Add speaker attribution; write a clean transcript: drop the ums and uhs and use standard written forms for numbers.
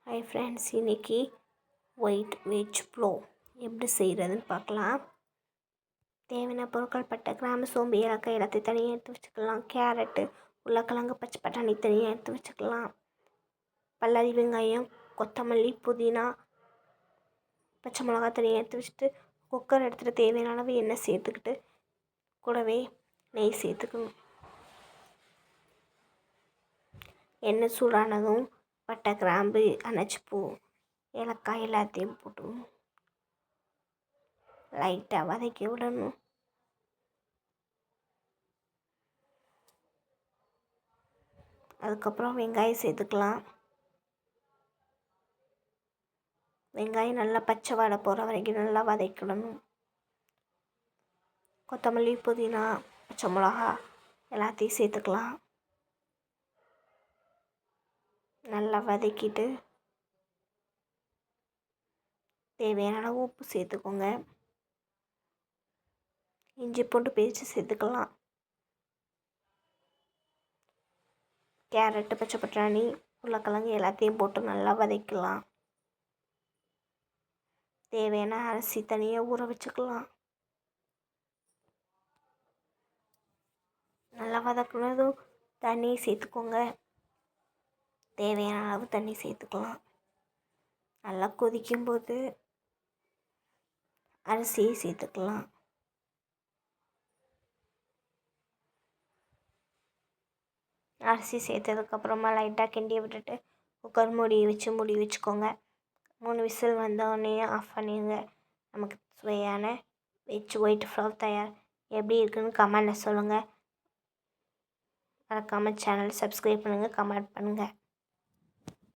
Speaker 1: Hi friends, இன்றைக்கி white veg pulao எப்படி செய்கிறதுன்னு பார்க்கலாம். தேவையான பொருட்கள்: பட்டை, கிராம்பு, சோம்பு, ஏலக்காய் எல்லாத்தையும் தனியாக எடுத்து வச்சுக்கலாம். கேரட்டு, உருளைக்கிழங்கு, பச்சை பட்டாணி தனியாக எடுத்து வச்சுக்கலாம். பல்லாரி வெங்காயம், கொத்தமல்லி, புதினா, பச்சை மிளகா தனியாக எடுத்து வச்சுட்டு குக்கர் எடுத்துகிட்டு தேவையான அளவு எண்ணெய் சேர்த்துக்கிட்டு கூடவே நெய் சேர்த்துக்கணும். எண்ணெய் சூடானதும் பட்டை, கிராம்பு, அன்னாச்சிப்பூ, ஏலக்காய் எல்லாத்தையும் போட்டு லைட்டாக வதக்கி விடணும். அதுக்கப்புறம் வெங்காயம் சேர்த்துக்கலாம். வெங்காயம் நல்லா பச்சை வாடை போகிற வரைக்கும் நல்லா வதக்கிடணும். கொத்தமல்லி, புதினா, பச்சை மிளகா எல்லாத்தையும் சேர்த்துக்கலாம். நல்லா வதக்கிட்டு தேவையான அளவு உப்பு சேர்த்துக்கோங்க. இஞ்சி பூண்டு பேஸ்ட்டு சேர்த்துக்கலாம். கேரட்டு, பச்சை பட்டாணி, உருளைக்கிழங்கு எல்லாத்தையும் போட்டு நல்லா வதக்கலாம். தேவையான அரிசி தனியாக ஊற வச்சுக்கலாம். நல்லா வதக்குனதும் தண்ணி சேர்த்துக்கோங்க. தேவையான அளவு தண்ணி சேர்த்துக்கலாம். நல்லா கொதிக்கும்போது அரிசியை சேர்த்துக்கலாம். அரிசி சேர்த்ததுக்கப்புறமா லைட்டாக கிண்டி விட்டுட்டு குக்கர் மூடி வச்சுக்கோங்க. 3 விசில் வந்தோடனே ஆஃப் பண்ணிடுங்க. நமக்கு சுவையான வெஜ் ஒயிட் புலாவ் தயார். எப்படி இருக்குன்னு கமெண்டில் சொல்லுங்கள். மறக்காமல் சேனல் சப்ஸ்கிரைப் பண்ணுங்கள், கமெண்ட் பண்ணுங்கள்.